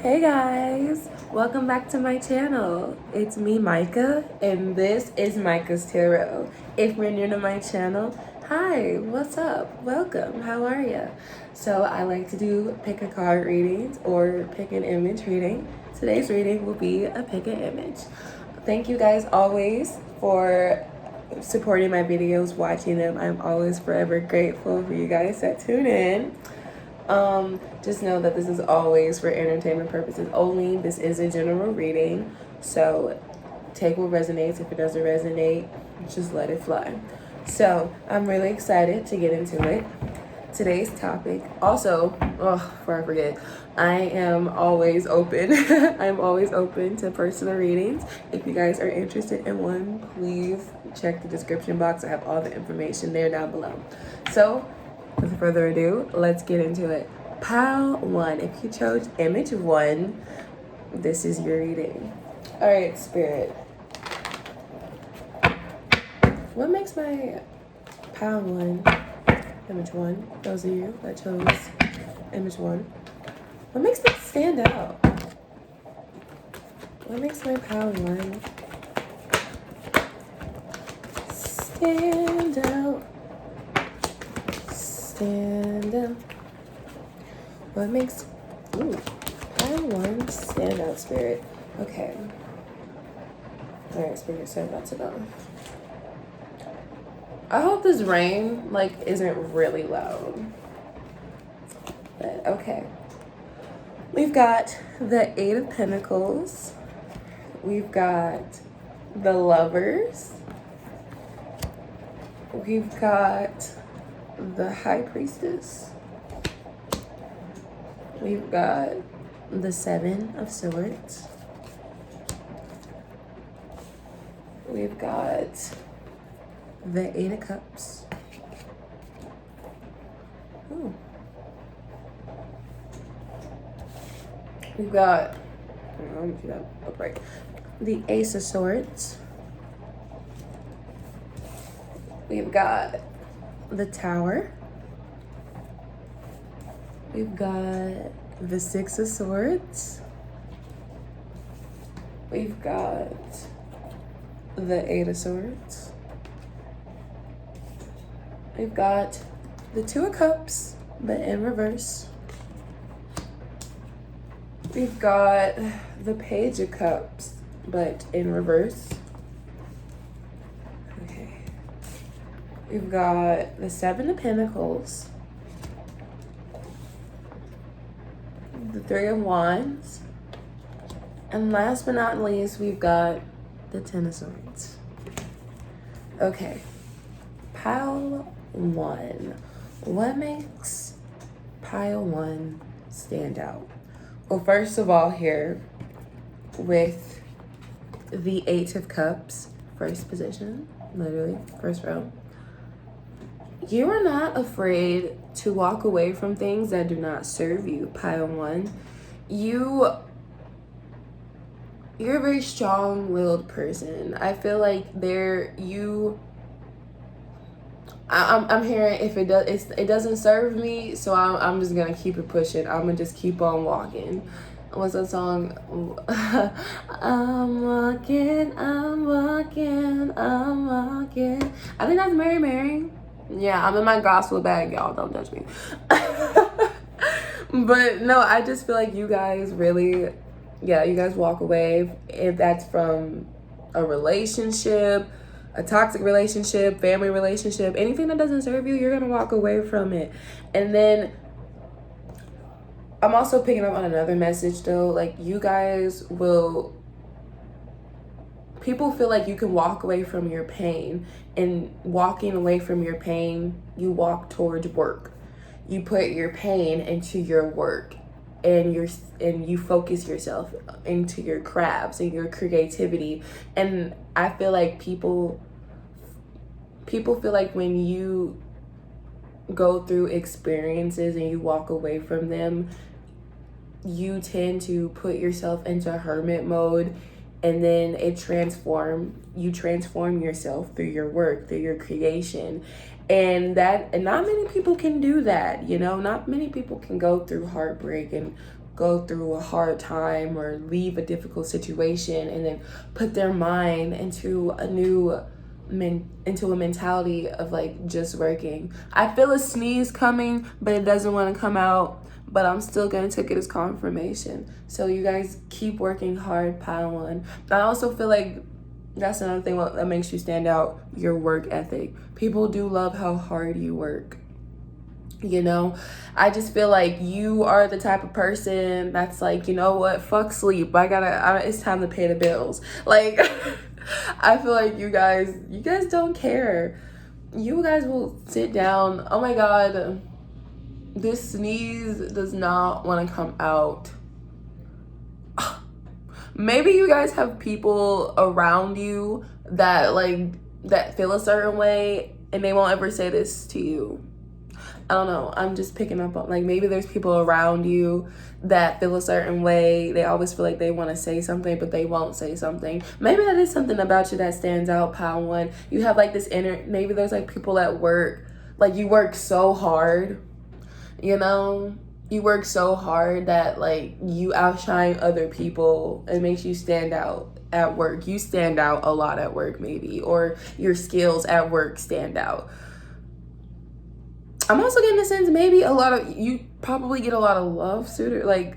Hey guys, welcome back to my channel. It's me, Micah, and this is Micah's Tarot. If you're new to my channel, hi, what's up? Welcome, how are you? So I like to do pick a card readings or pick an image reading. Today's reading will be a pick an image. Thank you guys always for supporting my videos, watching them. I'm always forever grateful for you guys that tune in. Just know that this is always for entertainment purposes only. This is a general reading, so take what resonates. If it doesn't resonate, just let it fly. So I'm really excited to get into it. Today's topic, also, before I forget, I am always open. I'm always open to personal readings. If you guys are interested in one, please check the description box. I have all the information there down below. So without further ado, let's get into it. Pile 1. If you chose image 1, this is your reading. All right, Spirit. What makes my pile 1, image 1, those of you that chose image 1, what makes it stand out? What makes my pile 1 stand out? Stand out. What makes pile 1 stand out, Spirit? Okay. Alright, Spirit, so that's enough. I hope this rain isn't really loud. But okay. We've got the 8 of Pentacles. We've got the Lovers. We've got the High Priestess. We've got the 7 of Swords. We've got the 8 of Cups. Ooh. We've got, let me do that upright. The Ace of Swords. We've got the Tower. We've got the 6 of Swords. We've got the 8 of Swords. We've got the 2 of Cups, but in reverse. We've got the Page of Cups, but in reverse. Okay. We've got the 7 of Pentacles. The 3 of Wands. And last but not least, we've got the 10 of Swords. Okay. Pile 1. What makes pile 1 stand out? Well, first of all, here with the 8 of Cups, first position, literally, first row. You are not afraid to walk away from things that do not serve you, pile 1. You're a very strong-willed person. I feel like I'm hearing if it doesn't serve me, so I'm just gonna keep it pushing. I'm gonna just keep on walking. What's that song? I'm walking, I'm walking, I'm walking. I think that's Mary Mary. Yeah, I'm in my gospel bag, y'all. Don't judge me. But no, I just feel like you guys really, you guys walk away if that's from a relationship, a toxic relationship, family relationship, anything that doesn't serve you, you're gonna walk away from it. And then I'm also picking up on another message though, like you guys will, people feel like you can walk away from your pain, and walking away from your pain, you walk towards work. You put your pain into your work, and you focus yourself into your crafts and your creativity. And I feel like people feel like when you go through experiences and you walk away from them, you tend to put yourself into hermit mode, and then you transform yourself through your work, through your creation. And not many people can do that, not many people can go through heartbreak and go through a hard time or leave a difficult situation and then put their mind into a mentality of like just working. I feel a sneeze coming, but it doesn't want to come out, but I'm still gonna take it as confirmation. So you guys keep working hard, pile on. I also feel like that's another thing that makes you stand out, your work ethic. People do love how hard you work. You know, I just feel like you are the type of person that's like, you know what, fuck sleep. It's time to pay the bills. Like, I feel like you guys don't care. You guys will sit down. Oh my God, this sneeze does not want to come out. Maybe you guys have people around you that feel a certain way and they won't ever say this to you. I don't know. I'm just picking up on, like, maybe there's people around you that feel a certain way. They always feel like they want to say something, but they won't say something. Maybe that is something about you that stands out, pile one. You have like this maybe there's like people at work, like you work so hard, you know? You work so hard that like you outshine other people. It makes you stand out at work. You stand out a lot at work maybe, or your skills at work stand out. I'm also getting a sense maybe you probably get a lot of love suitor, like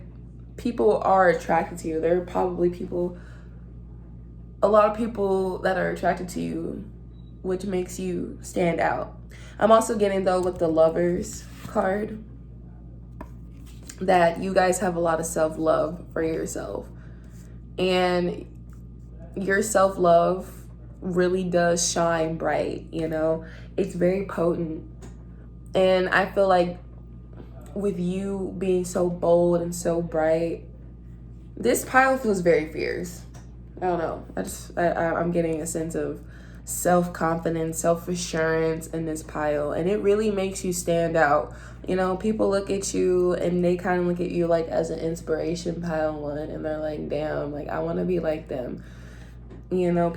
people are attracted to you. There are probably a lot of people that are attracted to you, which makes you stand out. I'm also getting though with the Lovers card that you guys have a lot of self-love for yourself, and your self-love really does shine bright, you know? It's very potent. And I feel like with you being so bold and so bright, this pile feels very fierce. I don't know. I'm getting a sense of self-confidence, self-assurance in this pile. And it really makes you stand out. You know, people look at you and they kind of look at you like as an inspiration, pile one. And they're like, damn, like I want to be like them. You know,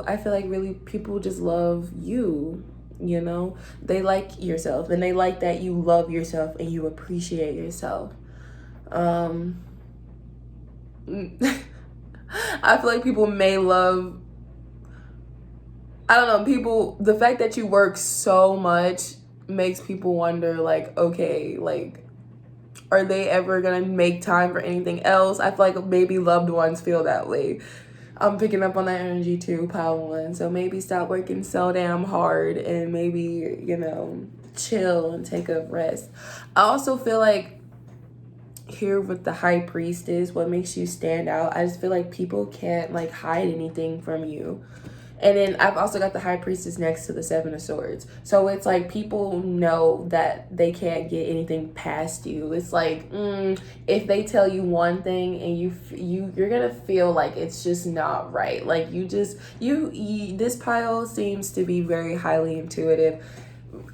I feel like really people just love you. You know, they like yourself and they like that you love yourself and you appreciate yourself. I feel like people may love, I don't know, the fact that you work so much makes people wonder like, okay, like, are they ever gonna make time for anything else? I feel like maybe loved ones feel that way. I'm picking up on that energy too, pile one. So maybe stop working so damn hard and maybe, you know, chill and take a rest. I also feel like here with the High Priestess, what makes you stand out, I just feel like people can't like hide anything from you. And then I've also got the High Priestess next to the Seven of Swords. So it's like people know that they can't get anything past you. It's like, if they tell you one thing and you're going to feel like it's just not right. Like this pile seems to be very highly intuitive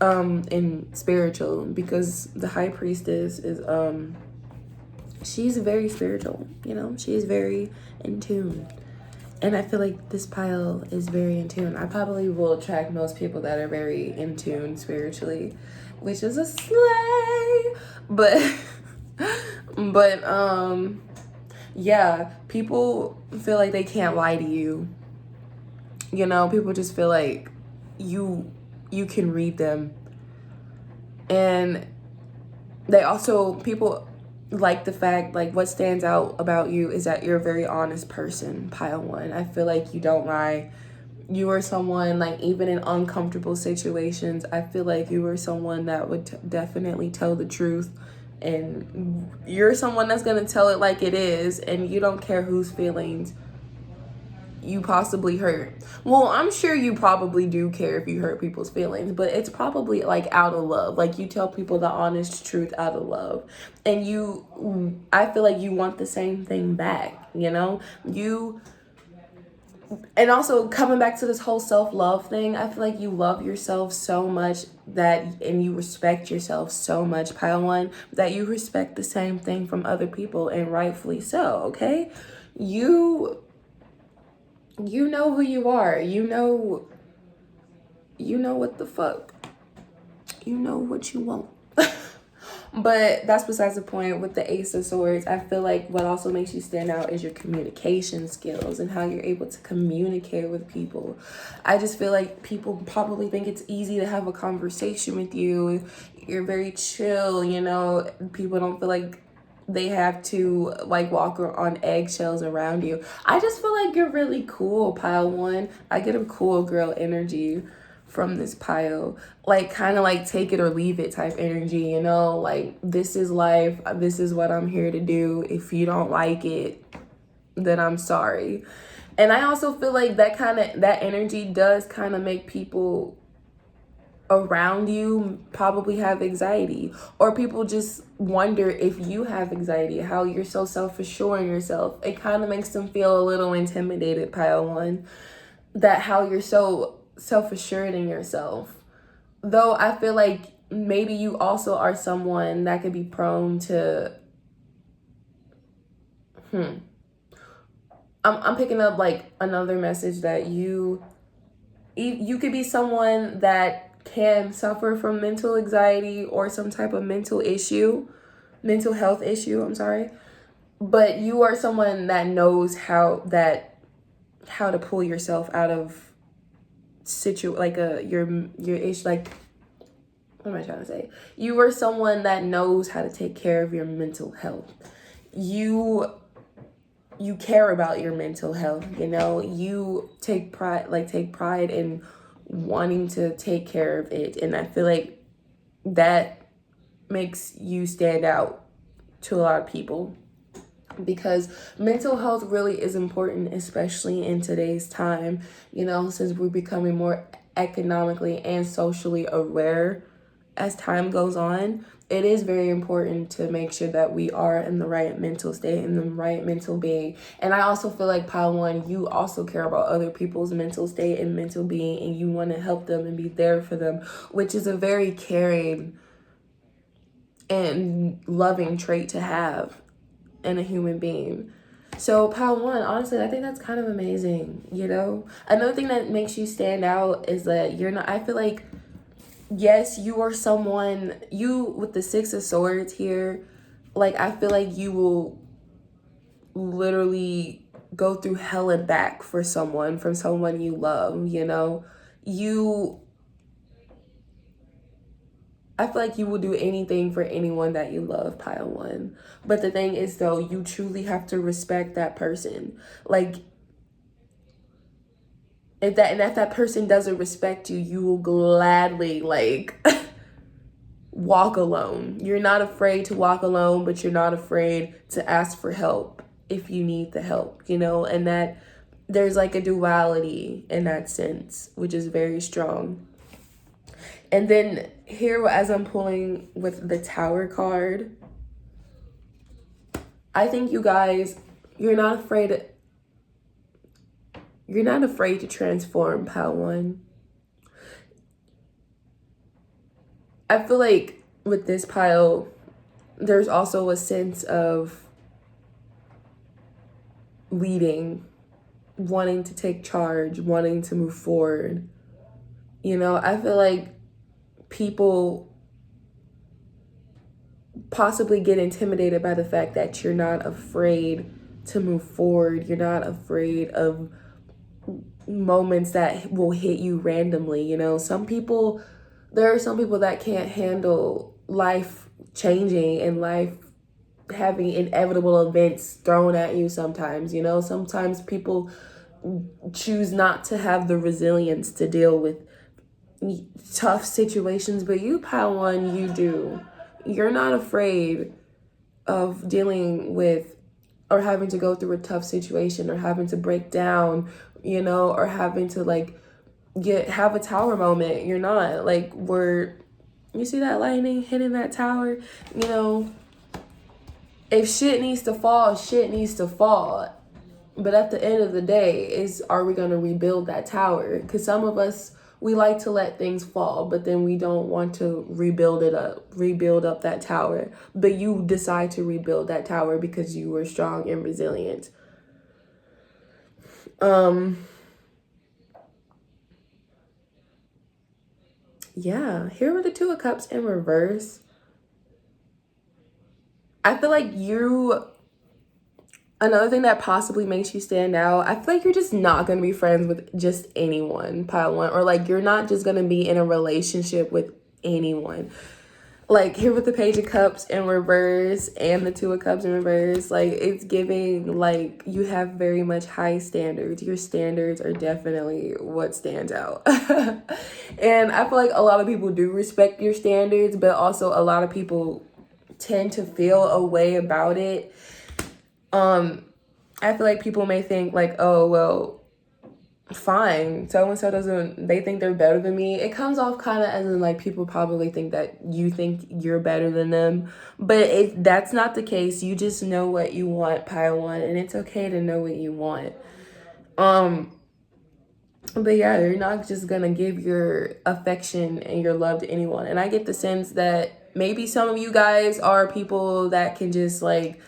and spiritual, because the High Priestess is, she's very spiritual, you know? She's very in tune. And I feel like this pile is very in tune. I probably will attract most people that are very in tune spiritually, which is a slay. But, yeah, people feel like they can't lie to you. You know, people just feel like you can read them. And people like the fact, like what stands out about you is that you're a very honest person, pile one. I feel like you don't lie. You are someone, like, even in uncomfortable situations, I feel like you are someone that would definitely tell the truth. And you're someone that's going to tell it like it is, and you don't care whose feelings you possibly hurt. Well, I'm sure you probably do care if you hurt people's feelings, but it's probably like out of love. Like you tell people the honest truth out of love. And I feel like you want the same thing back, you know? And also coming back to this whole self-love thing, I feel like you love yourself so much and you respect yourself so much, pile one, that you respect the same thing from other people, and rightfully so, okay? You know who you are. You know what the fuck. You know what you want. But that's besides the point. With the Ace of Swords, I feel like what also makes you stand out is your communication skills and how you're able to communicate with people. I just feel like people probably think it's easy to have a conversation with you. You're very chill, you know. People don't feel like they have to like walk on eggshells around you. I just feel like you're really cool, pile one. I get a cool girl energy from this pile, like kind of like take it or leave it type energy, you know, like this is life, this is what I'm here to do. If you don't like it, then I'm sorry. And I also feel like that energy does kind of make people around you probably have anxiety, or people just wonder if you have anxiety, how you're so self-assured in yourself. It kind of makes them feel a little intimidated, pile one, that how you're so self-assured in yourself. Though I feel like maybe you also are someone that could be prone to I'm picking up like another message that you could be someone that can suffer from mental anxiety or some type of mental health issue, I'm sorry. But you are someone that knows how to pull yourself out of your issue, like, what am I trying to say? You are someone that knows how to take care of your mental health. You care about your mental health, you know. You take pride in wanting to take care of it, and I feel like that makes you stand out to a lot of people, because mental health really is important, especially in today's time, you know, since we're becoming more economically and socially aware as time goes on. It is very important to make sure that we are in the right mental state, in the right mental being. And I also feel like, pile one, you also care about other people's mental state and mental being, and you want to help them and be there for them, which is a very caring and loving trait to have in a human being. So pile one, honestly, I think that's kind of amazing, you know. Another thing that makes you stand out is that you're not, I feel like, yes, you are someone, you with the Six of Swords here, like I feel like you will literally go through hell and back for someone, from someone you love, you know. I feel like you will do anything for anyone that you love, pile one. But the thing is, though, you truly have to respect that person. Like, if that person doesn't respect you, you will gladly, like, walk alone. You're not afraid to walk alone, but you're not afraid to ask for help if you need the help, you know. And that there's like a duality in that sense, which is very strong. And then here, as I'm pulling with the Tower card, I think you guys, you're not afraid to transform, pile one. I feel like with this pile, there's also a sense of leading, wanting to take charge, wanting to move forward. You know, I feel like people possibly get intimidated by the fact that you're not afraid to move forward. You're not afraid of moments that will hit you randomly. You know, there are some people that can't handle life changing and life having inevitable events thrown at you sometimes. You know, sometimes people choose not to have the resilience to deal with tough situations, but you, pile one, you do. You're not afraid of dealing with or having to go through a tough situation, or having to break down, you know, or having to like have a tower moment. You're not like, you see that lightning hitting that tower, you know, if shit needs to fall, shit needs to fall. But at the end of the day, are we going to rebuild that tower? Because some of us, we like to let things fall, but then we don't want to rebuild up that tower. But you decide to rebuild that tower because you were strong and resilient. Yeah, here were the Two of Cups in reverse. I feel like another thing that possibly makes you stand out, I feel like you're just not going to be friends with just anyone, pile one. Or like you're not just going to be in a relationship with anyone. Like here with the Page of Cups in reverse and the Two of Cups in reverse, like it's giving like you have very much high standards. Your standards are definitely what stands out. And I feel like a lot of people do respect your standards, but also a lot of people tend to feel a way about it. I feel like people may think like, oh, well, fine, so-and-so they think they're better than me. It comes off kind of as in like people probably think that you think you're better than them, but that's not the case. You just know what you want, pile one, and it's okay to know what you want. But yeah, you're not just gonna give your affection and your love to anyone. And I get the sense that maybe some of you guys are people that can just like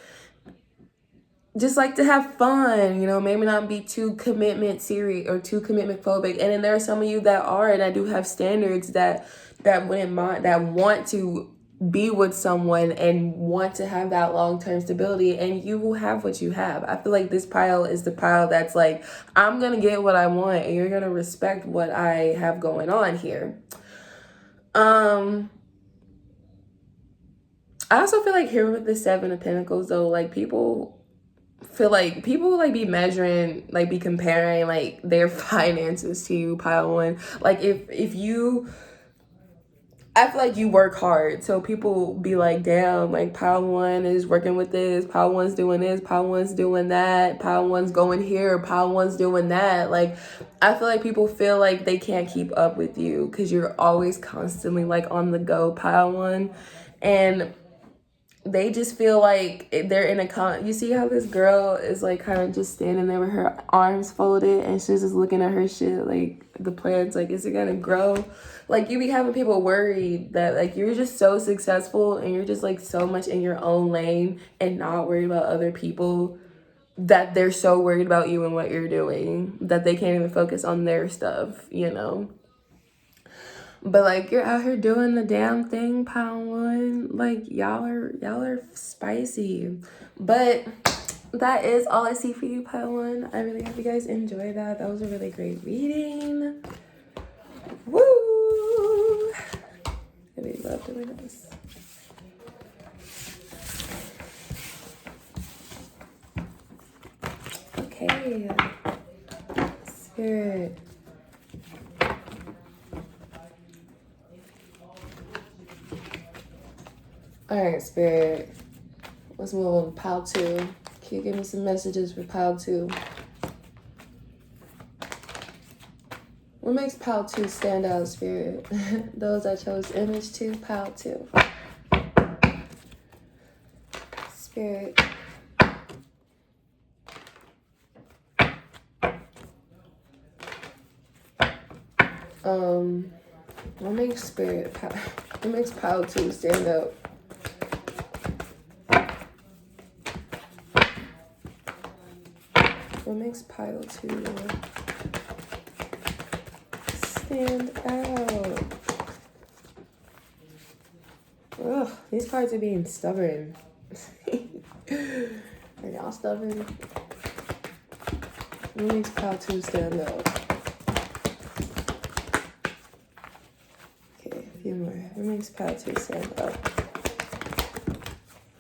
to have fun, you know, maybe not be too commitment serious or too commitment phobic. And then there are some of you that are, and I do have standards that wouldn't mind, that want to be with someone and want to have that long-term stability, and you will have what you have. I feel like this pile is the pile that's like, I'm gonna get what I want and you're gonna respect what I have going on here. I also feel like here with the Seven of Pentacles though, like people be measuring, like be comparing like their finances to you, pile one. Like if you, I feel like you work hard, so people be like, damn, like pile one is working with this, pile one's doing this, pile one's doing that, pile one's going here, pile one's doing that. Like I feel like people feel like they can't keep up with you because you're always constantly like on the go, pile one. And they just feel like they're in you see how this girl is like kind of just standing there with her arms folded and she's just looking at her shit, like the plants, like, is it gonna grow? Like you be having people worried that like you're just so successful and you're just like so much in your own lane and not worried about other people, that they're so worried about you and what you're doing that they can't even focus on their stuff, you know? But like you're out here doing the damn thing, pound one. Like y'all are spicy. But that is all I see for you, pound one. I really hope you guys enjoy that. That was a really great reading. Woo! I really love doing this. Okay. Spirit. All right, Spirit. Let's move on to pile two. Can you give me some messages for pile two? What makes pile two stand out, Spirit? Those that chose image two, pile two. Spirit. What makes pile two stand out? What makes pile two stand out? Ugh, these cards are being stubborn. Are y'all stubborn? What makes pile two stand out? Okay, a few more. What makes pile two stand out?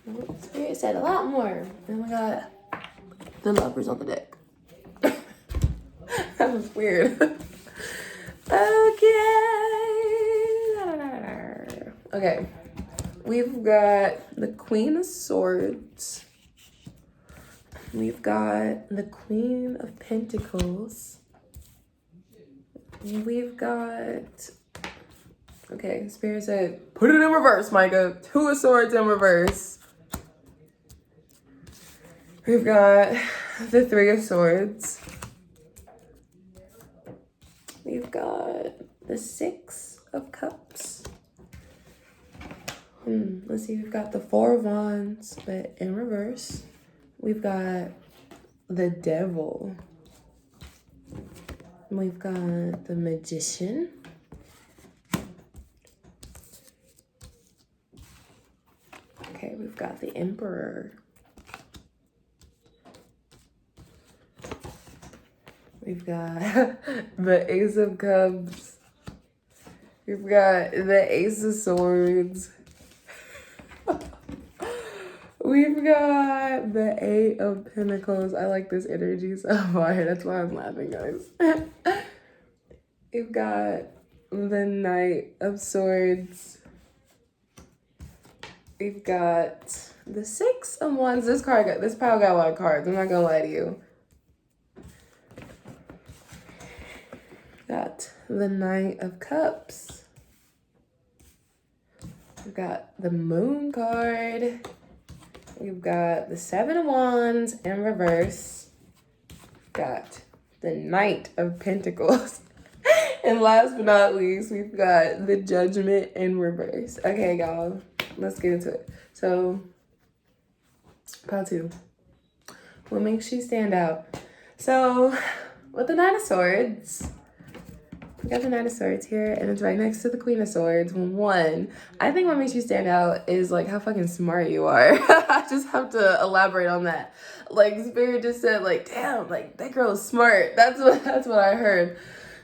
Oh, Spirit said a lot more. And we got the Lovers on the deck. That was weird. Okay. We've got the Queen of Swords. We've got the Queen of Pentacles. We've got... Okay, Spirit said, put it in reverse, Micah. Two of Swords in reverse. We've got the Three of Swords. We've got the Six of Cups. Let's see, we've got the Four of Wands, but in reverse. We've got the Devil. We've got the Magician. Okay, we've We've got the Emperor. We've got the Ace of Cups. We've got the Ace of Swords. We've got the Eight of Pentacles. I like this energy so far. That's why I'm laughing, guys. We've got the Knight of Swords. We've got the Six of Wands. This pile got a lot of cards. I'm not gonna lie to you. Got the Knight of Cups. We've got the Moon card. We've got the Seven of Wands in reverse. We've got the Knight of Pentacles. And last but not least, we've got the Judgment in reverse. Okay, y'all, let's get into it. So, pile 2. What makes you stand out? So, with the Nine of Swords, we got the Nine of Swords here, and it's right next to the Queen of Swords. One, I think what makes you stand out is like how fucking smart you are. I just have to elaborate on that. Like Spirit just said, like, damn, like that girl is smart. That's what I heard.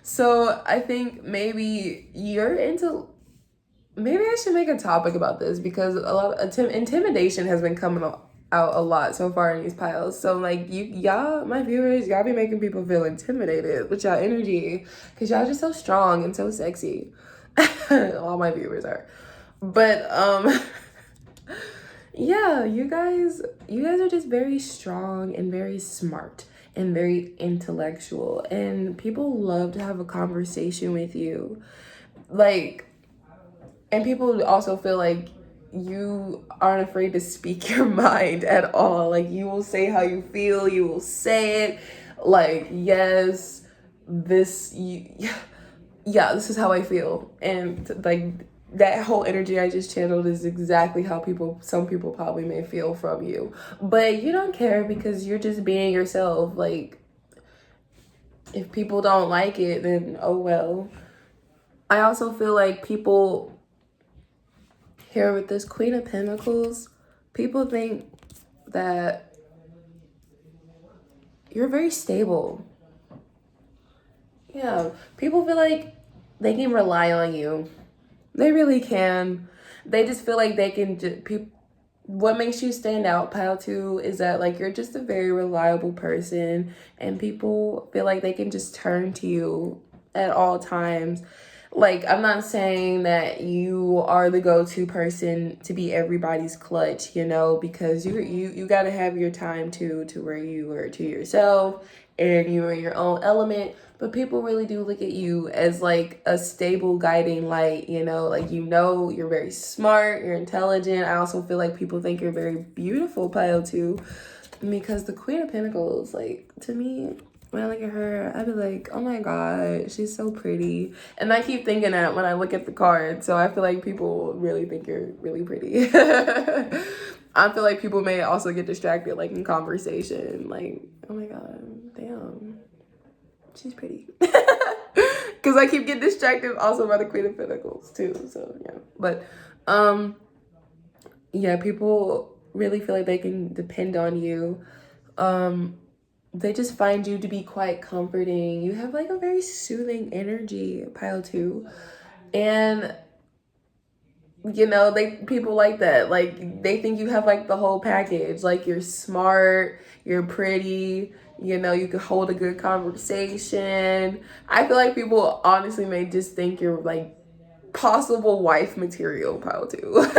So I think maybe maybe I should make a topic about this because a lot of intimidation has been coming out a lot so far in these piles. So like y'all, my viewers, y'all be making people feel intimidated with y'all energy because y'all just so strong and so sexy. All my viewers are. But yeah, you guys are just very strong and very smart and very intellectual, and people love to have a conversation with you. Like, and people also feel like you aren't afraid to speak your mind at all. Like, you will say how you feel, you will say it. Like, yes, this is how I feel. And like that whole energy I just channeled is exactly how some people probably may feel from you. But you don't care because you're just being yourself. Like, if people don't like it, then oh well. I also feel like people here with this Queen of Pentacles, people think that you're very stable. Yeah, people feel like they can rely on you. They really can. They just feel like they can what makes you stand out, pile 2, is that like you're just a very reliable person and people feel like they can just turn to you at all times. Like, I'm not saying that you are the go-to person to be everybody's clutch, you know, because you got to have your time to where you are to yourself and you're in your own element. But people really do look at you as like a stable guiding light, you know, like, you know, you're very smart, you're intelligent. I also feel like people think you're very beautiful, pile 2, because the Queen of Pentacles, like, to me, when I look at her, I be like, oh my God, she's so pretty. And I keep thinking that when I look at the card. So I feel like people really think you're really pretty. I feel like people may also get distracted, like, in conversation. Like, oh my God, damn, she's pretty. Because I keep getting distracted also by the Queen of Pentacles too. So yeah, but yeah, people really feel like they can depend on you. They just find you to be quite comforting. You have like a very soothing energy, pile 2. And you know, people like that. Like, they think you have like the whole package. Like, you're smart, you're pretty, you know, you can hold a good conversation. I feel like people honestly may just think you're like possible wife material, pile 2.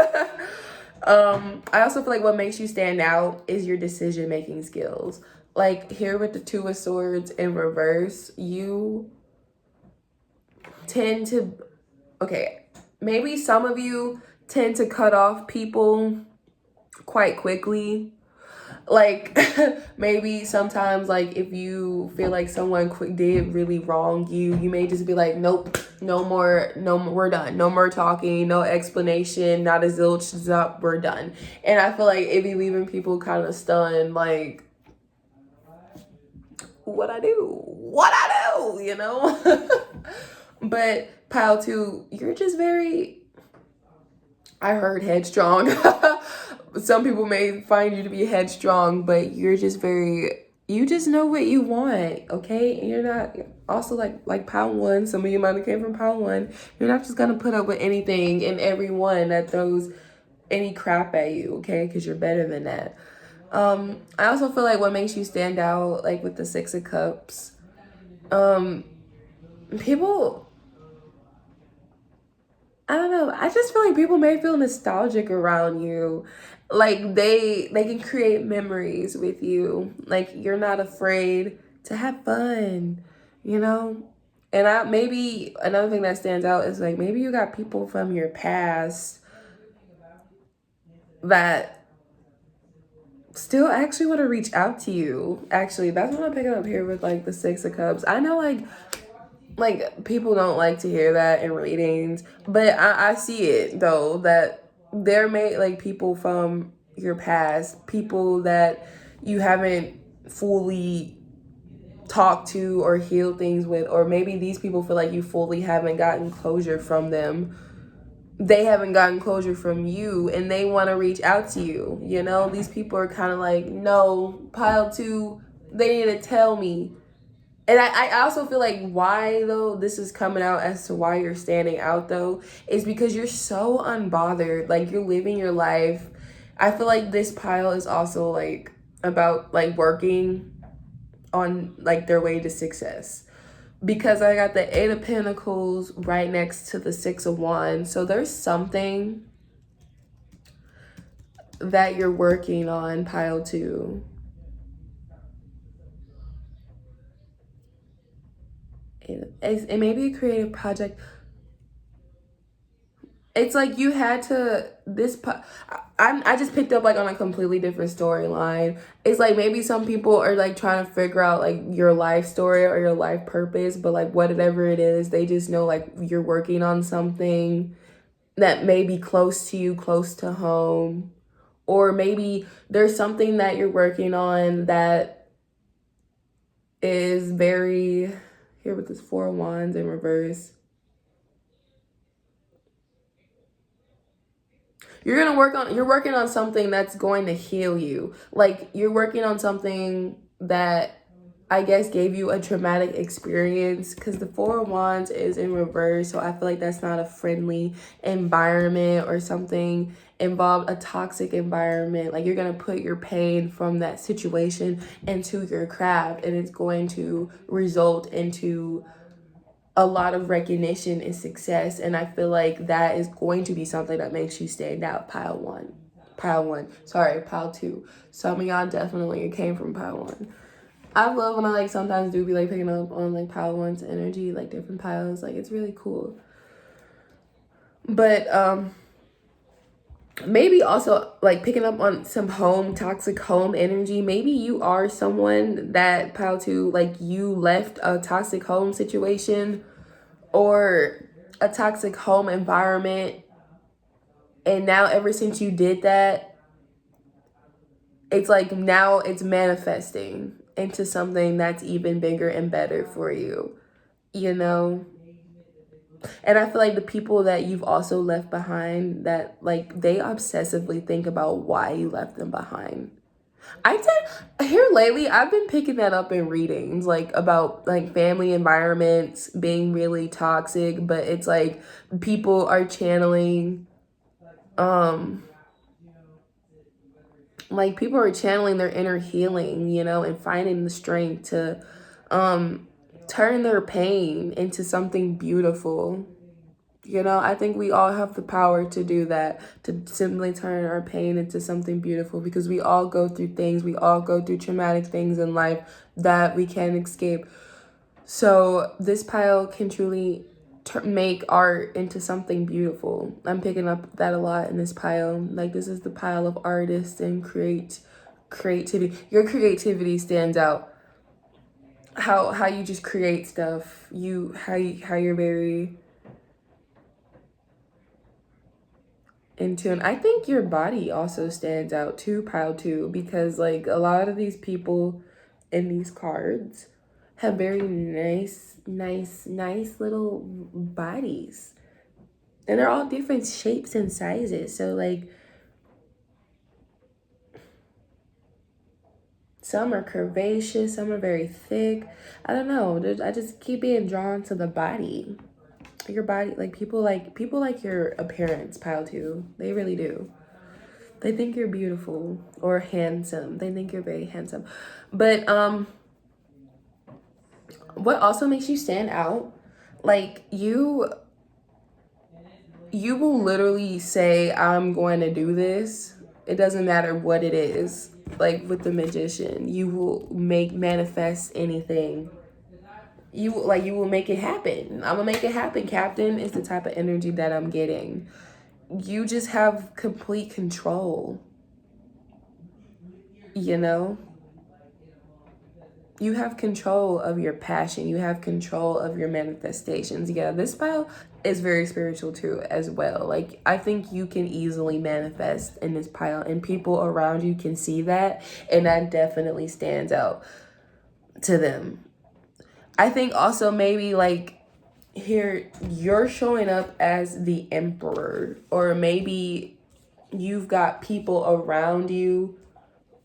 I also feel like what makes you stand out is your decision-making skills. Like, here with the Two of Swords in reverse, you tend to, okay, maybe some of you tend to cut off people quite quickly. Like, maybe sometimes, like, if you feel like someone did really wrong you may just be like, nope, no more, we're done. No more talking, no explanation, not a zilch, zop, we're done. And I feel like it be leaving people kind of stunned, like, what I do, you know? But pile 2, you're just very I heard headstrong. Some people may find you to be headstrong, but you're just you just know what you want, okay? And you're not also like pound one. Some of you might have came from pound one. You're not just gonna put up with anything and everyone that throws any crap at you, okay? Because you're better than that. I also feel like what makes you stand out, like with the Six of Cups, people, I don't know. I just feel like people may feel nostalgic around you. Like they can create memories with you. Like you're not afraid to have fun, you know? And maybe another thing that stands out is like maybe you got people from your past that still actually want to reach out to you. Actually, that's what I'm picking up here with like the Six of Cups. I know like people don't like to hear that in readings, but I see it though, that there may like people from your past, people that you haven't fully talked to or healed things with, or maybe these people feel like you fully haven't gotten closure from them. They haven't gotten closure from you and they want to reach out to you. You know, these people are kind of like, no, pile two, they need to tell me. And I also feel like why, though, this is coming out as to why you're standing out, though, is because you're so unbothered. Like, you're living your life. I feel like this pile is also, like, about, like, working on, like, their way to success. Because I got the Eight of Pentacles right next to the Six of Wands. So there's something that you're working on, pile two. It may be a creative project. It's like you had to I just picked up like on a completely different storyline. It's like maybe some people are like trying to figure out like your life story or your life purpose, but like whatever it is, they just know like you're working on something that may be close to you, close to home. Or maybe there's something that you're working on that is very, here with this Four of Wands in reverse. You're working on something that's going to heal you. Like you're working on something that I guess gave you a traumatic experience, because the Four of Wands is in reverse. So I feel like that's not a friendly environment or something involved, a toxic environment. Like you're going to put your pain from that situation into your craft, and it's going to result into a lot of recognition and success. And I feel like that is going to be something that makes you stand out, pile two. Some of y'all definitely came from pile one. I love when I like sometimes do be like picking up on like pile one's energy, like different piles. Like it's really cool. But maybe also like picking up on some toxic home energy. Maybe you are someone that, pile two, like you left a toxic home situation or a toxic home environment, and now ever since you did that, it's like now it's manifesting into something that's even bigger and better for you, you know? And I feel like the people that you've also left behind, that like they obsessively think about why you left them behind. I did here lately, I've been picking that up in readings, like about like family environments being really toxic, but it's like people are channeling like people are channeling their inner healing, you know, and finding the strength to turn their pain into something beautiful. You know, I think we all have the power to do that, to simply turn our pain into something beautiful, because we all go through things, we all go through traumatic things in life that we can't escape. So this pile can truly make art into something beautiful. I'm picking up that a lot in this pile. Like this is the pile of artists and creativity. Your creativity stands out. How you just create stuff. How you're very in tune. I think your body also stands out too, pile two, because like a lot of these people in these cards have very nice little bodies. And they're all different shapes and sizes. So like some are curvaceous, some are very thick. I don't know. I just keep being drawn to the body. Your body, like people like your appearance, pile two. They really do. They think you're beautiful or handsome. They think you're very handsome. But what also makes you stand out, like you will literally say, I'm going to do this. It doesn't matter what it is. Like with the magician, you will manifest anything. You will make it happen. I'm gonna make it happen, Captain, is the type of energy that I'm getting. You just have complete control, you know? You have control of your passion. You have control of your manifestations. Yeah, this pile is very spiritual too, as well. Like, I think you can easily manifest in this pile, and people around you can see that, and that definitely stands out to them. I think also maybe like here, you're showing up as the emperor, or maybe you've got people around you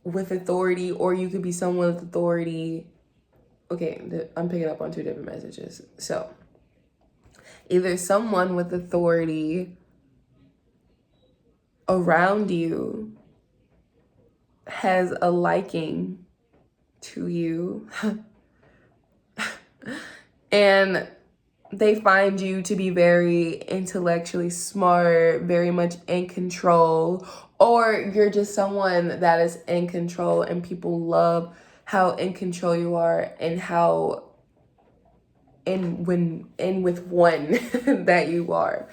with authority, or you could be someone with authority. Okay, I'm picking up on two different messages. So, either someone with authority around you has a liking to you and they find you to be very intellectually smart, very much in control, or you're just someone that is in control and people love how in control you are and how in with one that you are.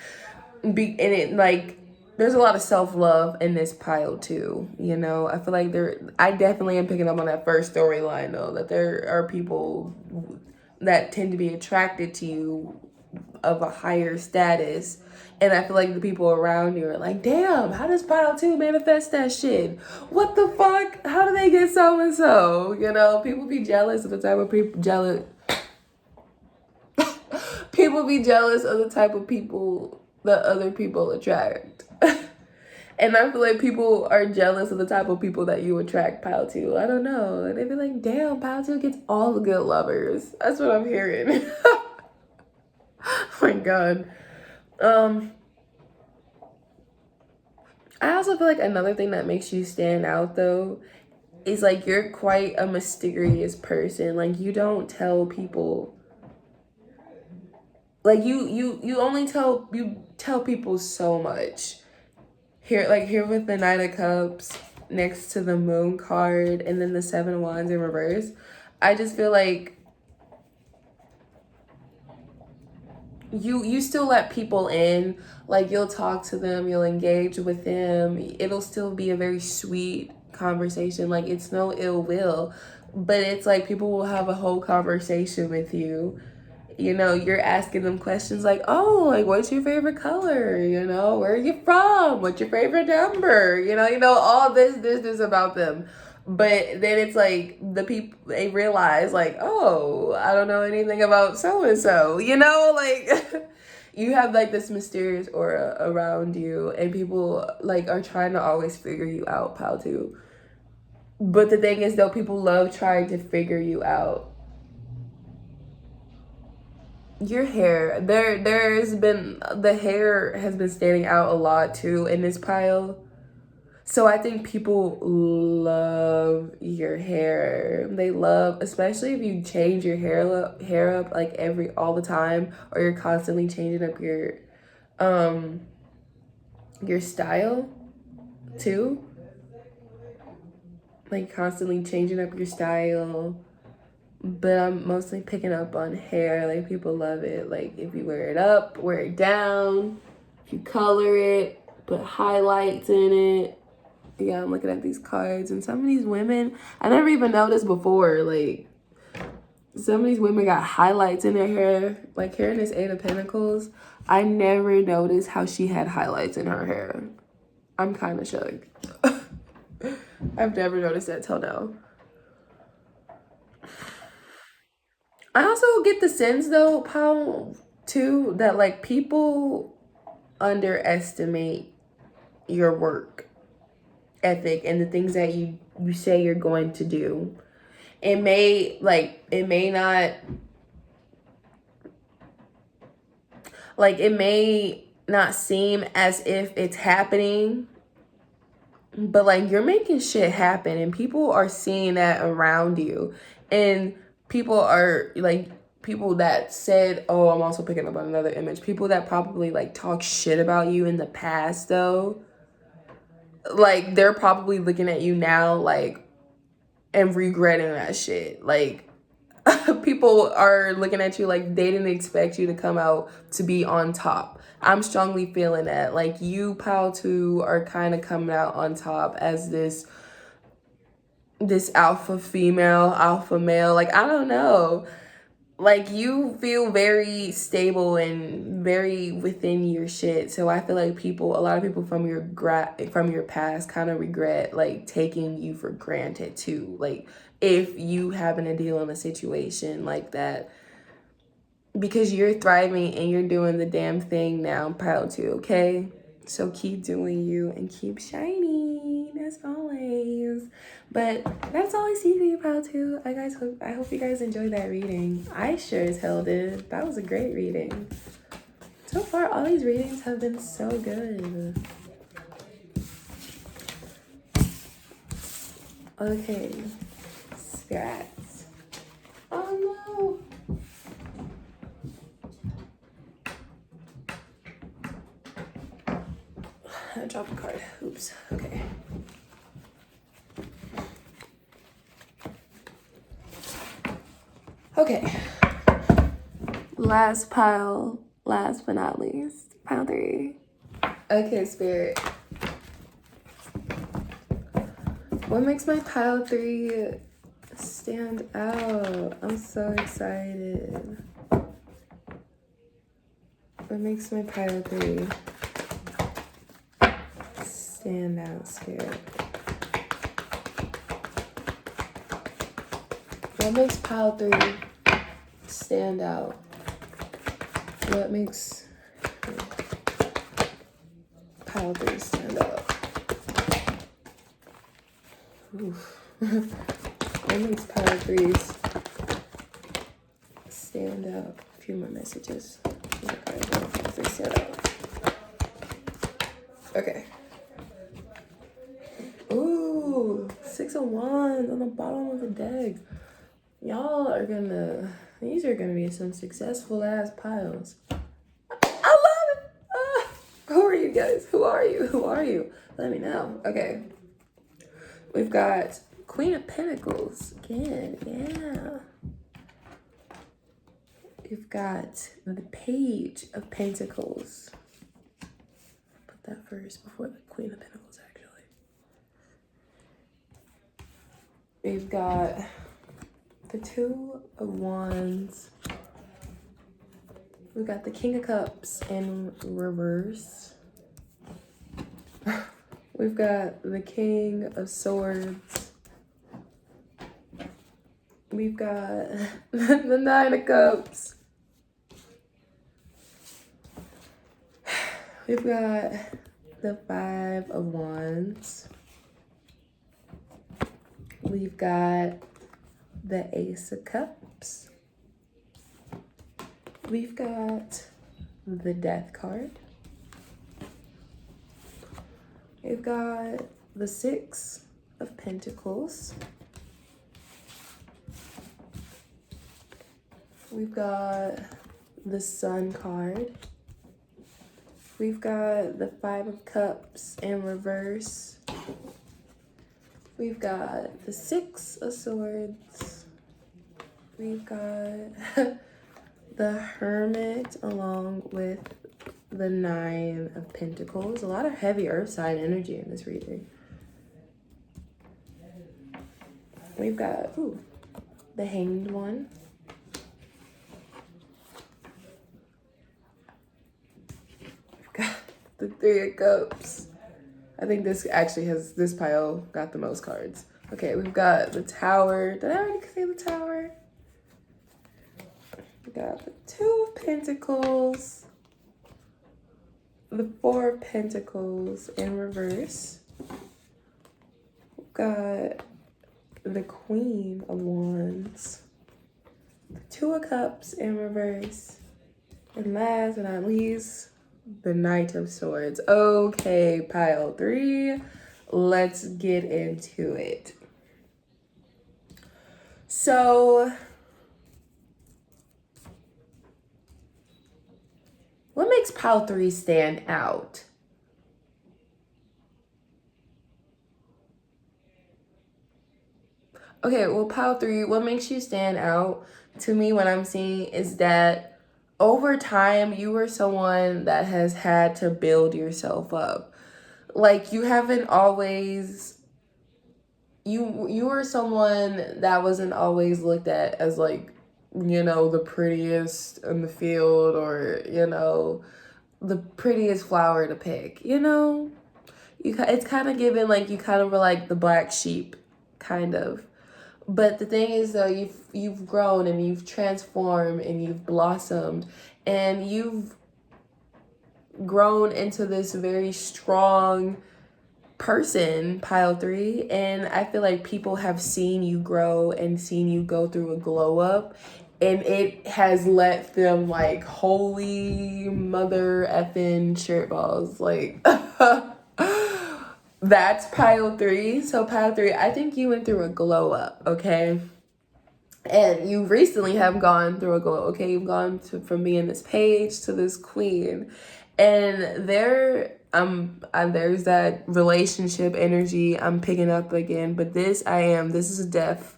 And it like there's a lot of self-love in this pile too, you know. I feel like I definitely am picking up on that first storyline though, that there are people that tend to be attracted to you of a higher status. And I feel like the people around you are like, damn, how does pile two manifest that shit? What the fuck? How do they get so and so? You know, people be jealous of the type of people be jealous of the type of people that other people attract. And I feel like people are jealous of the type of people that you attract, pile two. I don't know. They be like, damn, pile two gets all the good lovers. That's what I'm hearing. Oh my God. I also feel like another thing that makes you stand out though is like you're quite a mysterious person. Like you don't tell people, like you tell people so much. Here with the Knight of Cups next to the Moon card and then the Seven of Wands in reverse. I just feel like you still let people in. Like you'll talk to them, you'll engage with them. It'll still be a very sweet conversation. Like it's no ill will, but it's like people will have a whole conversation with you. You know, you're asking them questions like, oh, like what's your favorite color? You know, where are you from? What's your favorite number? You know, all this about them. But then it's like the people, they realize like, oh, I don't know anything about so and so. You know, like you have like this mysterious aura around you, and people like are trying to always figure you out, pal too. But the thing is though, people love trying to figure you out. Your hair, there's been, the hair has been standing out a lot too in this pile. So I think people love your hair. They love, especially if you change your hair up like all the time, or you're constantly changing up your style too. Like constantly changing up your style. But I'm mostly picking up on hair. Like people love it. Like if you wear it up, wear it down, if you color it, put highlights in it. Yeah, I'm looking at these cards, and some of these women, I never even noticed before, like some of these women got highlights in their hair. Like here in this Eight of Pentacles, I never noticed how she had highlights in her hair. I'm kind of shook. I've never noticed that till now. I also get the sense though, Paul, too, that like people underestimate your work ethic and the things that you say you're going to do. It may not seem as if it's happening, but like you're making shit happen and people are seeing that around you. And people are like, people that said, oh, I'm also picking up on another image, people that probably like talk shit about you in the past though, like they're probably looking at you now like and regretting that shit. Like people are looking at you like they didn't expect you to come out to be on top. I'm strongly feeling that. Like you, Pal 2, are kind of coming out on top as this alpha female, alpha male. Like, I don't know. Like you feel very stable and very within your shit. So I feel like a lot of people from your past kind of regret like taking you for granted too. Like if you happen to deal in a situation like that, because you're thriving and you're doing the damn thing now, Pile 2, okay? So keep doing you and keep shining as always. But that's all I see for you, Pile 2. I hope you guys enjoyed that reading. I sure as hell did. That was a great reading. So far, all these readings have been so good. Okay, spirits. Oh no. I dropped a card. Oops. Okay. Okay. Last but not least. Pile 3. Okay, Spirit. What makes my pile 3 stand out? I'm so excited. What makes my pile 3 stand out, Spirit? What makes pile 3 stand out? What makes pile 3 stand out? Oof. What makes pile 3s stand out? A few more messages. They stand out. Okay. Ooh, 6 of Wands on the bottom of the deck. These are gonna be some successful ass piles. I love it. Who are you guys? Who are you? Let me know. Okay. We've got Queen of Pentacles again. Yeah. We've got the Page of Pentacles. Put that first before the Queen of Pentacles, actually. We've got the Two of Wands. We've got the King of Cups in reverse. We've got the King of Swords. We've got the Nine of Cups. We've got the Five of Wands. We've got the Ace of Cups. We've got the Death card. We've got the Six of Pentacles. We've got the Sun card. We've got the Five of Cups in reverse. We've got the Six of Swords. We've got the Hermit along with the Nine of Pentacles. A lot of heavy earth sign energy in this reading. We've got the Hanged One. We've got the Three of Cups. I think this pile got the most cards. Okay, we've got the Tower. Did I already say the Tower? We got the Two of Pentacles. the Four of Pentacles in reverse. We've got the Queen of Wands. The Two of Cups in reverse. And last but not least, the Knight of Swords. Okay, pile 3. Let's get into it. So, what makes pile 3 stand out? Okay, well, pile 3, what makes you stand out to me, what I'm seeing is that over time, you were someone that has had to build yourself up. Like, you haven't always, you were someone that wasn't always looked at as, like, you know, the prettiest in the field, or, you know, the prettiest flower to pick, you know? It's kind of given, like, you kind of were like the black sheep, kind of. But the thing is, though, you've grown and you've transformed and you've blossomed and you've grown into this very strong person, pile 3. And I feel like people have seen you grow and seen you go through a glow up, and it has let them, like, holy mother effing shirt balls, like. That's pile 3. So pile 3, I think you went through a glow up, okay? And you recently have gone through a glow, okay? You've gone from being this page to this queen. And there's that relationship energy I'm picking up again. But this is a death,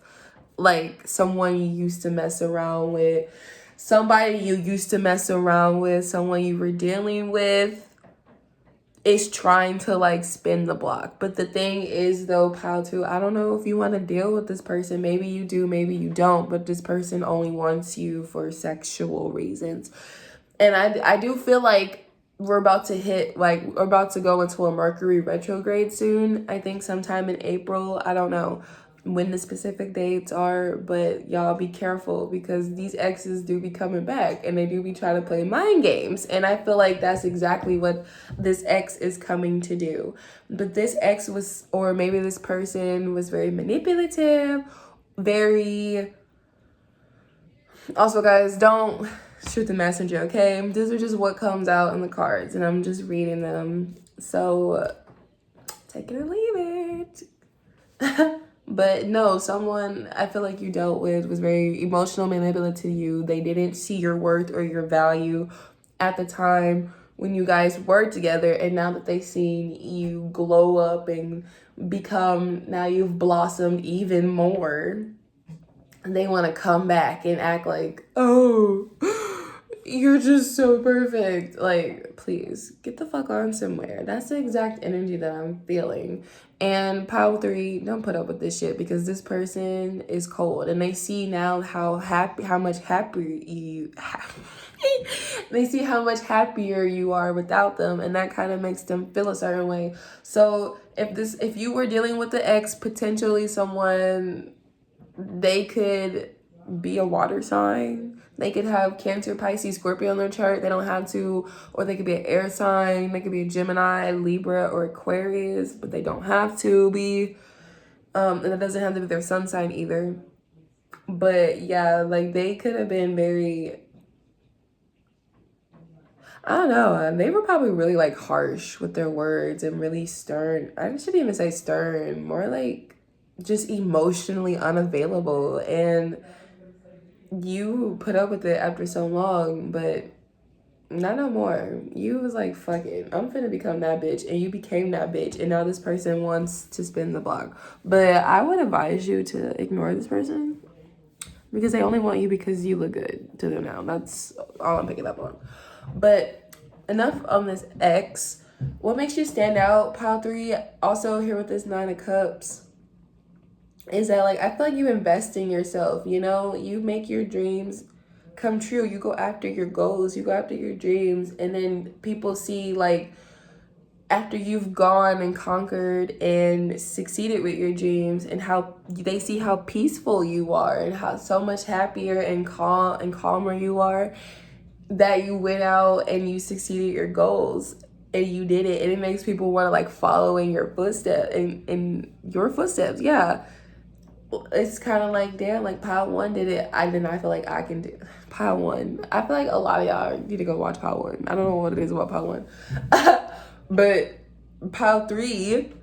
like someone you used to mess around with. Somebody you used to mess around with, someone you were dealing with, is trying to, like, spin the block. But the thing is, though, pile 2, I don't know if you want to deal with this person. Maybe you do, maybe you don't, but this person only wants you for sexual reasons. And I do feel like we're about to go into a Mercury retrograde soon. I think sometime in April. I don't know when the specific dates are, but y'all be careful, because these exes do be coming back and they do be trying to play mind games. And I feel like that's exactly what this ex is coming to do. But this ex was, or maybe this person was, very manipulative, very... Also, guys, don't shoot the messenger, okay? These are just what comes out in the cards, and I'm just reading them. So take it or leave it. But no, someone I feel like you dealt with was very emotional, manipulative to you. They didn't see your worth or your value at the time when you guys were together. And now that they've seen you glow up and now you've blossomed even more, they want to come back and act like, oh, you're just so perfect. Like, please, get the fuck on somewhere. That's the exact energy that I'm feeling. And pile 3, don't put up with this shit, because this person is cold. And they see now how much happier you... they see how much happier you are without them. And that kind of makes them feel a certain way. So if you were dealing with the ex, potentially someone... they could be a water sign. They could have Cancer, Pisces, Scorpio on their chart. They don't have to. Or they could be an air sign. They could be a Gemini, Libra, or Aquarius, but they don't have to be. And it doesn't have to be their sun sign either. But yeah, like, they could have been very... I don't know. They were probably really, like, harsh with their words and really stern. I shouldn't even say stern. More like just emotionally unavailable. And you put up with it after so long, but not no more. You was like, fuck it, I'm finna become that bitch. And you became that bitch. And now this person wants to spin the block. But I would advise you to ignore this person, because they only want you because you look good to them now. That's all I'm picking up on. But enough on this ex. What makes you stand out, pile 3? Also here with this 9 of Cups is that, like, I feel like you invest in yourself, you know? You make your dreams come true. You go after your goals. You go after your dreams. And then people see, like, after you've gone and conquered and succeeded with your dreams, and how they see how peaceful you are and how so much happier and calmer you are, that you went out and you succeeded your goals. and you did it, and it makes people want to like follow in your footsteps, in your footsteps. Yeah, it's kind of like, damn, like Pile 1 did it. I feel like I can do Pile 1. I feel like a lot of y'all need to go watch Pile 1. I don't know what it is about Pile 1. But Pile 3,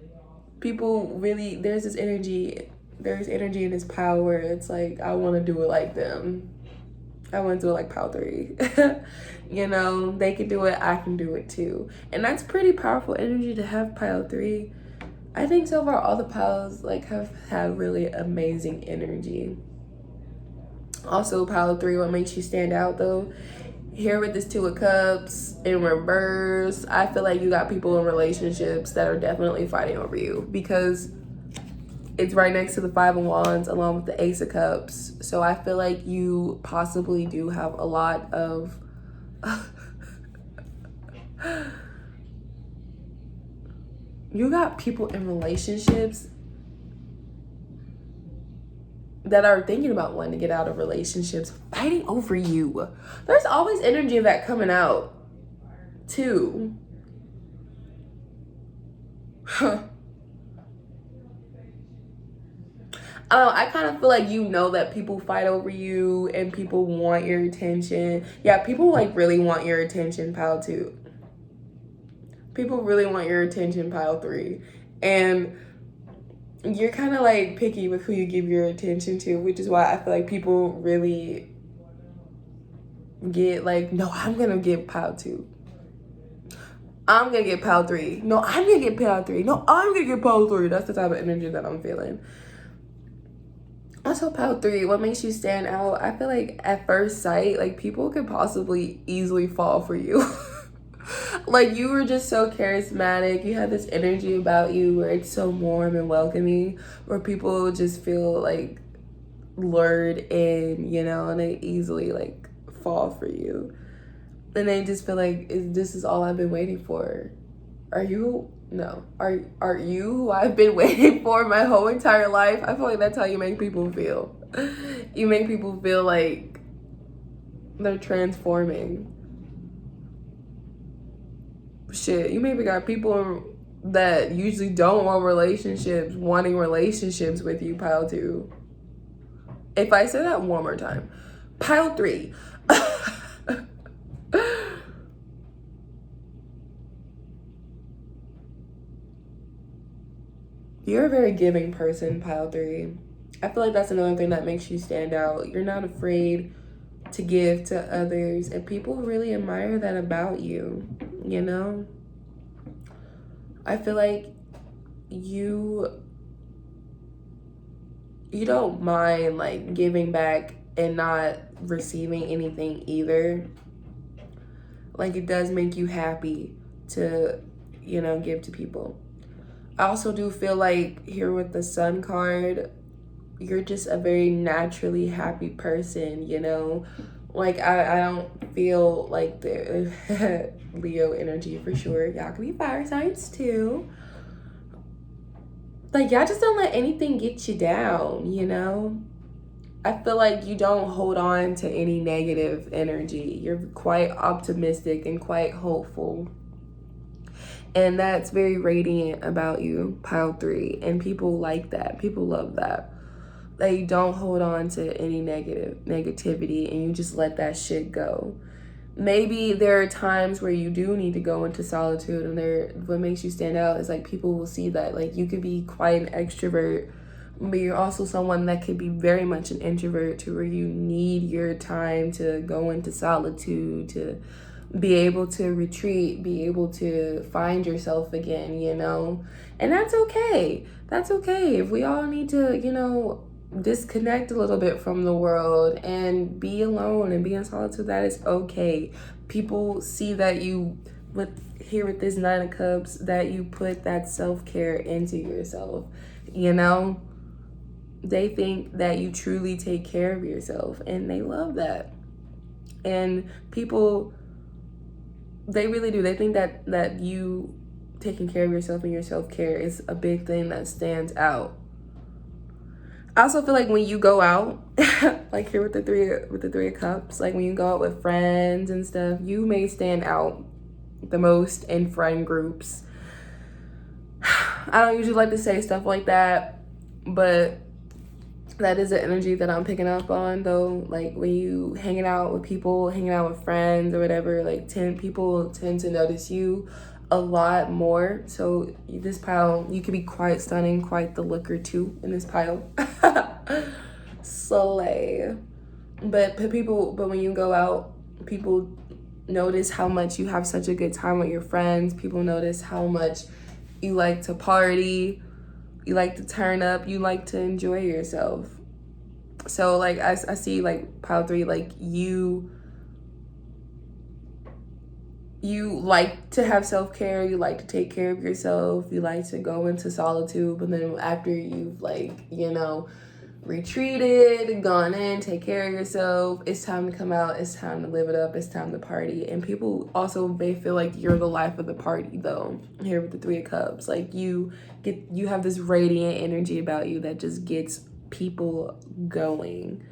people really, there's energy in this pile where it's like, I want to do it like them. I want to do it like Pile 3. You know, they can do it, I can do it too. And that's pretty powerful energy to have Pile 3. I think so far all the piles like have had really amazing energy. Also, Pile 3, what makes you stand out though? Here with this 2 of Cups in reverse, I feel like you got people in relationships that are definitely fighting over you, because it's right next to the 5 of Wands along with the Ace of Cups. So I feel like you possibly do have a lot of you got people in relationships that are thinking about wanting to get out of relationships, fighting over you. There's always energy of that coming out too. I kind of feel like you know that people fight over you and people want your attention. Yeah, people like really want your attention, Pile 2. People really want your attention, Pile 3. And you're kind of like picky with who you give your attention to, which is why I feel like people really get like, no, I'm gonna get Pile 2. I'm gonna get Pile 3. No, I'm gonna get Pile 3. No, I'm gonna get Pile 3. That's the type of energy that I'm feeling. Also, Pile 3, what makes you stand out? I feel like at first sight, like people could possibly easily fall for you. Like you were just so charismatic. You had this energy about you where it's so warm and welcoming, where people just feel like lured in, you know, and they easily like fall for you. And they just feel like, this is all I've been waiting for. Are you you who I've been waiting for my whole entire life? I feel like that's how you make people feel. You make people feel like they're transforming. Shit, you maybe got people that usually don't want relationships wanting relationships with you, Pile 2. If I say that one more time, Pile 3. You're a very giving person, Pile 3. I feel like that's another thing that makes you stand out. You're not afraid to give to others, and people really admire that about you, you know? I feel like you don't mind like giving back and not receiving anything either. Like it does make you happy to, you know, give to people. I also do feel like here with the Sun card, you're just a very naturally happy person, you know? Like I don't feel like the Leo energy for sure. Y'all can be fire signs too. Like y'all just don't let anything get you down, you know? I feel like you don't hold on to any negative energy. You're quite optimistic and quite hopeful. And that's very radiant about you, Pile 3. And people like that. People love that. That you don't hold on to any negativity and you just let that shit go. Maybe there are times where you do need to go into solitude, and what makes you stand out is like people will see that like you could be quite an extrovert, but you're also someone that could be very much an introvert, to where you need your time to go into solitude, to be able to retreat, be able to find yourself again, you know? And that's okay. That's okay. If we all need to, you know, disconnect a little bit from the world and be alone and be in solitude, that is okay. People see that you, with this 9 of Cups, that you put that self-care into yourself, you know? They think that you truly take care of yourself, and they love that. And people, they really do. They think that you taking care of yourself and your self-care is a big thing that stands out. I also feel like when you go out, like here with the three of Cups, like when you go out with friends and stuff, you may stand out the most in friend groups. I don't usually like to say stuff like that, but that is the energy that I'm picking up on, though. Like, when you hanging out with people, hanging out with friends or whatever, like, people tend to notice you a lot more. So this pile, you could be quite stunning, quite the looker too in this pile. Slay. But when you go out, people notice how much you have such a good time with your friends. People notice how much you like to party, you like to turn up, you like to enjoy yourself. So like I see like pile 3, like you like to have self-care, you like to take care of yourself, you like to go into solitude, but then after you've like, you know, retreated, gone in, take care of yourself, it's time to come out, it's time to live it up, it's time to party. And people also may feel like you're the life of the party, though, here with the 3 of Cups. Like you have this radiant energy about you that just gets people going,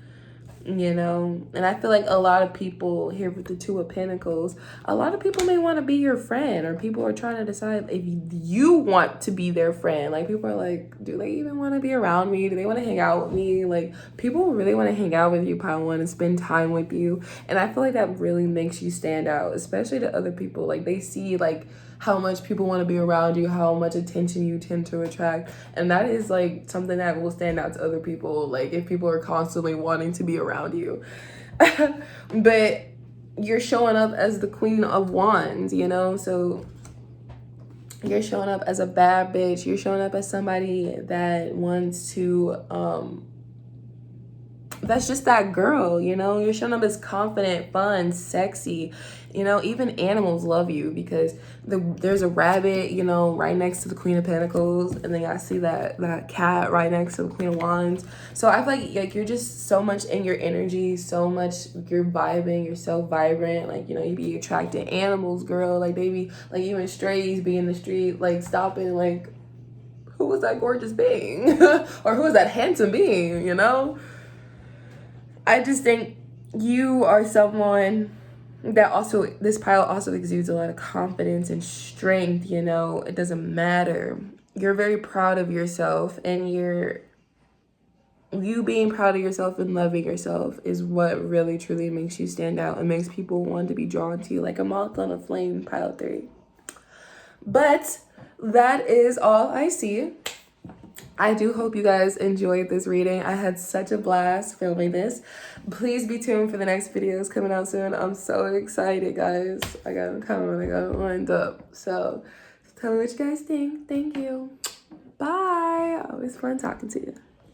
you know. And I feel like a lot of people here with the 2 of Pentacles, a lot of people may want to be your friend, or people are trying to decide if you want to be their friend. Like, people are like, do they even want to be around me? Do they want to hang out with me? Like, people really want to hang out with you, pile 1, and spend time with you. And I feel like that really makes you stand out, especially to other people. Like, they see like how much people want to be around you, how much attention you tend to attract. And that is like something that will stand out to other people, like if people are constantly wanting to be around you. But you're showing up as the Queen of Wands, you know? So you're showing up as a bad bitch. You're showing up as somebody that wants to, that's just that girl, you know? You're showing up as confident, fun, sexy. You know, even animals love you because there's a rabbit, you know, right next to the Queen of Pentacles. And then I see that cat right next to the Queen of Wands. So I feel like you're just so much in your energy, so much, you're vibing, you're so vibrant. Like, you know, you be attracting animals, girl. Like, they be, like, even strays be in the street, like, stopping, like, who was that gorgeous being? Or who was that handsome being, you know? I just think you are someone that also, this pile also exudes a lot of confidence and strength, you know. It doesn't matter. You're very proud of yourself, and you being proud of yourself and loving yourself is what really truly makes you stand out and makes people want to be drawn to you like a moth on a flame, pile 3. But that is all I see. I do hope you guys enjoyed this reading. I had such a blast filming this. Please be tuned for the next videos coming out soon. I'm so excited, guys. I got them coming. I got them lined up. So tell me what you guys think. Thank you. Bye. Always fun talking to you.